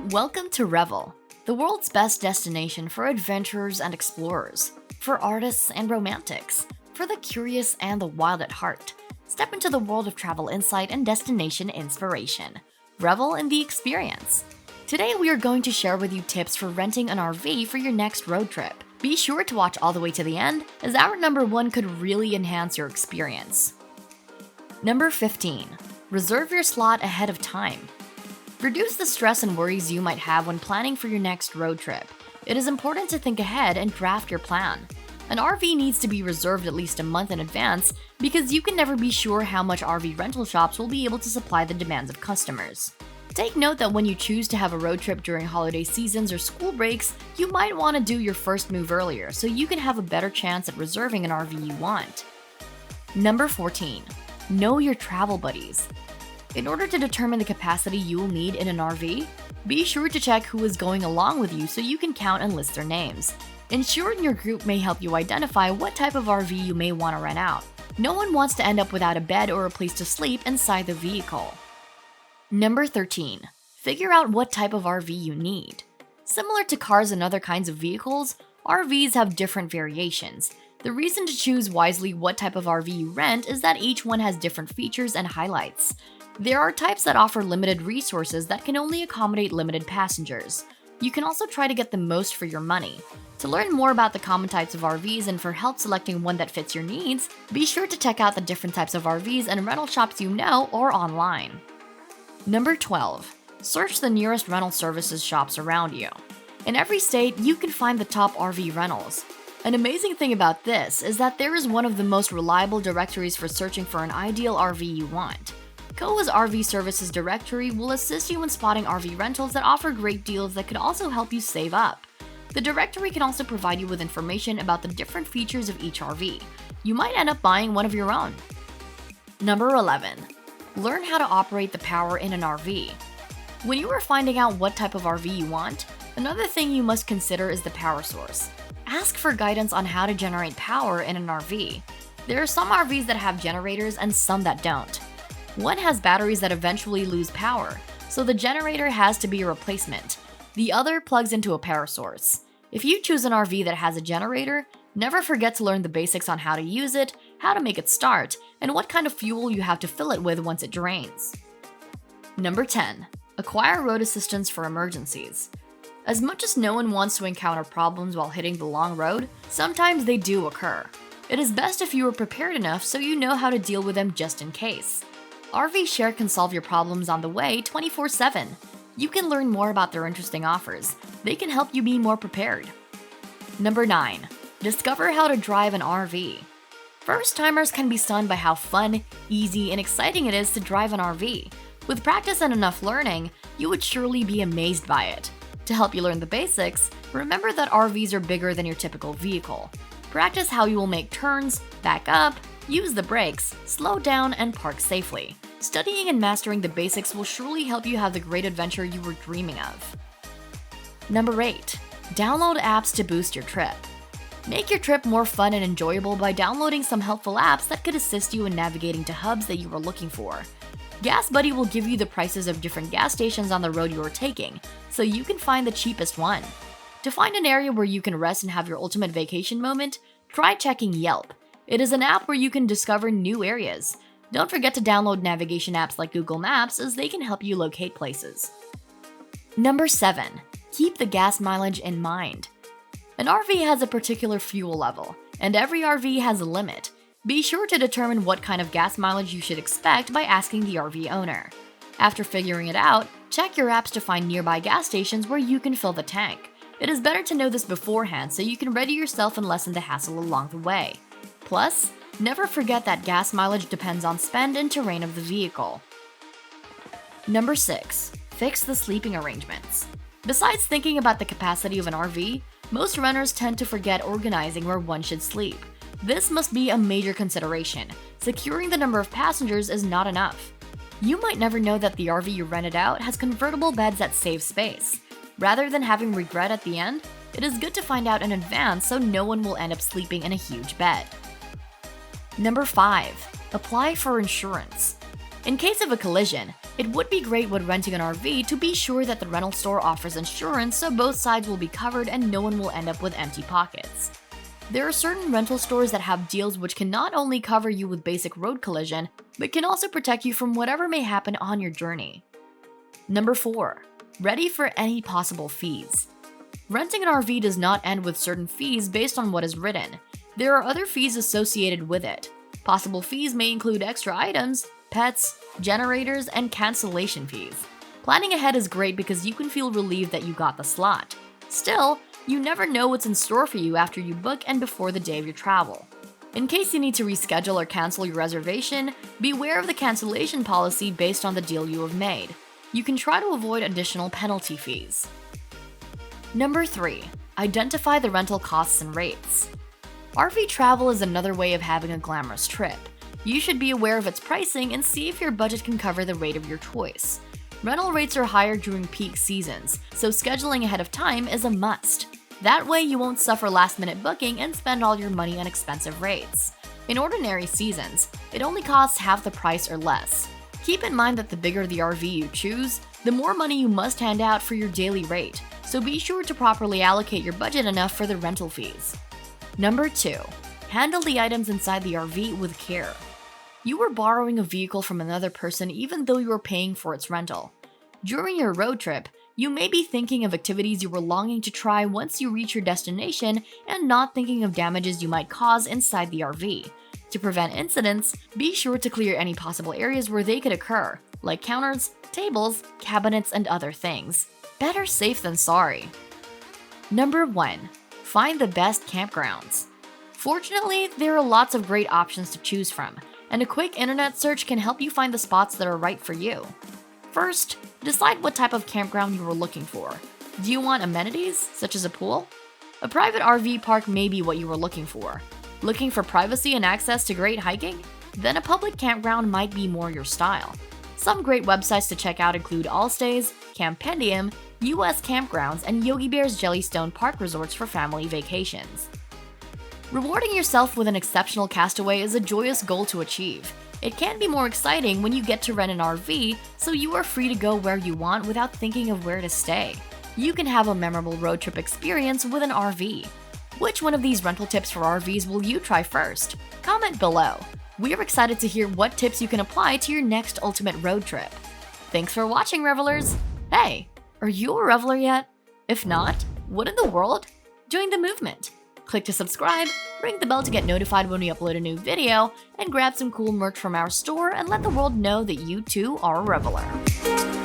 Welcome to Revel, the world's best destination for adventurers and explorers, for artists and romantics, for the curious and the wild at heart. Step into the world of travel insight and destination inspiration. Revel in the experience. Today we are going to share with you tips for renting an RV for your next road trip. Be sure to watch all the way to the end, as our number 1 could really enhance your experience. Number 15. Reserve your slot ahead of time. Reduce the stress and worries you might have when planning for your next road trip. It is important to think ahead and draft your plan. An RV needs to be reserved at least a month in advance because you can never be sure how much RV rental shops will be able to supply the demands of customers. Take note that when you choose to have a road trip during holiday seasons or school breaks, you might want to do your first move earlier so you can have a better chance at reserving an RV you want. Number 14. Know your travel buddies. In order to determine the capacity you will need in an RV, be sure to check who is going along with you so you can count and list their names. Ensuring your group may help you identify what type of RV you may want to rent out. No one wants to end up without a bed or a place to sleep inside the vehicle. Number 13. Figure out what type of RV you need. Similar to cars and other kinds of vehicles, RVs have different variations. The reason to choose wisely what type of RV you rent is that each one has different features and highlights. There are types that offer limited resources that can only accommodate limited passengers. You can also try to get the most for your money. To learn more about the common types of RVs and for help selecting one that fits your needs, be sure to check out the different types of RVs and rental shops you know or online. Number 12. Search the nearest rental services shops around you. In every state, you can find the top RV rentals. An amazing thing about this is that there is one of the most reliable directories for searching for an ideal RV you want. Koa's RV Services directory will assist you in spotting RV rentals that offer great deals that could also help you save up. The directory can also provide you with information about the different features of each RV. You might end up buying one of your own. Number 11. Learn how to operate the power in an RV. When you are finding out what type of RV you want, another thing you must consider is the power source. Ask for guidance on how to generate power in an RV. There are some RVs that have generators and some that don't. One has batteries that eventually lose power, so the generator has to be a replacement. The other plugs into a power source. If you choose an RV that has a generator, never forget to learn the basics on how to use it, how to make it start, and what kind of fuel you have to fill it with once it drains. Number 10. Acquire road assistance for emergencies. As much as no one wants to encounter problems while hitting the long road, sometimes they do occur. It is best if you are prepared enough so you know how to deal with them just in case. RV Share can solve your problems on the way 24/7. You can learn more about their interesting offers. They can help you be more prepared. Number 9. Discover how to drive an RV. First-timers can be stunned by how fun, easy, and exciting it is to drive an RV. With practice and enough learning, you would surely be amazed by it. To help you learn the basics, remember that RVs are bigger than your typical vehicle. Practice how you will make turns, back up, use the brakes, slow down, and park safely. Studying and mastering the basics will surely help you have the great adventure you were dreaming of. Number 8. Download apps to boost your trip. Make your trip more fun and enjoyable by downloading some helpful apps that could assist you in navigating to hubs that you are looking for. Gas Buddy will give you the prices of different gas stations on the road you are taking, so you can find the cheapest one. To find an area where you can rest and have your ultimate vacation moment, try checking Yelp. It is an app where you can discover new areas. Don't forget to download navigation apps like Google Maps, as they can help you locate places. Number 7. Keep the gas mileage in mind. An RV has a particular fuel level, and every RV has a limit. Be sure to determine what kind of gas mileage you should expect by asking the RV owner. After figuring it out, check your apps to find nearby gas stations where you can fill the tank. It is better to know this beforehand so you can ready yourself and lessen the hassle along the way. Plus, never forget that gas mileage depends on spend and terrain of the vehicle. Number 6. Fix the sleeping arrangements. Besides thinking about the capacity of an RV, most renters tend to forget organizing where one should sleep. This must be a major consideration. Securing the number of passengers is not enough. You might never know that the RV you rented out has convertible beds that save space. Rather than having regret at the end, it is good to find out in advance so no one will end up sleeping in a huge bed. Number 5. Apply for insurance. In case of a collision, it would be great when renting an RV to be sure that the rental store offers insurance so both sides will be covered and no one will end up with empty pockets. There are certain rental stores that have deals which can not only cover you with basic road collision, but can also protect you from whatever may happen on your journey. Number 4. Ready for any possible fees. Renting an RV does not end with certain fees based on what is written. There are other fees associated with it. Possible fees may include extra items, pets, generators, and cancellation fees. Planning ahead is great because you can feel relieved that you got the slot. Still, you never know what's in store for you after you book and before the day of your travel. In case you need to reschedule or cancel your reservation, beware of the cancellation policy based on the deal you have made. You can try to avoid additional penalty fees. Number 3. Identify the rental costs and rates. RV travel is another way of having a glamorous trip. You should be aware of its pricing and see if your budget can cover the rate of your choice. Rental rates are higher during peak seasons, so scheduling ahead of time is a must. That way you won't suffer last-minute booking and spend all your money on expensive rates. In ordinary seasons, it only costs half the price or less. Keep in mind that the bigger the RV you choose, the more money you must hand out for your daily rate, so be sure to properly allocate your budget enough for the rental fees. Number 2. Handle the items inside the RV with care. You are borrowing a vehicle from another person even though you are paying for its rental. During your road trip, you may be thinking of activities you were longing to try once you reach your destination and not thinking of damages you might cause inside the RV. To prevent incidents, be sure to clear any possible areas where they could occur, like counters, tables, cabinets, and other things. Better safe than sorry. Number 1. Find the best campgrounds. Fortunately, there are lots of great options to choose from, and a quick internet search can help you find the spots that are right for you. First, decide what type of campground you are looking for. Do you want amenities, such as a pool? A private RV park may be what you are looking for. Looking for privacy and access to great hiking? Then a public campground might be more your style. Some great websites to check out include Allstays, Campendium, US Campgrounds, and Yogi Bear's Jellystone Park Resorts for family vacations. Rewarding yourself with an exceptional castaway is a joyous goal to achieve. It can be more exciting when you get to rent an RV, so you are free to go where you want without thinking of where to stay. You can have a memorable road trip experience with an RV. Which one of these rental tips for RVs will you try first? Comment below. We're excited to hear what tips you can apply to your next ultimate road trip. Thanks for watching, revelers! Hey, are you a reveler yet? If not, what in the world? Join the movement! Click to subscribe, ring the bell to get notified when we upload a new video, and grab some cool merch from our store and let the world know that you too are a reveler.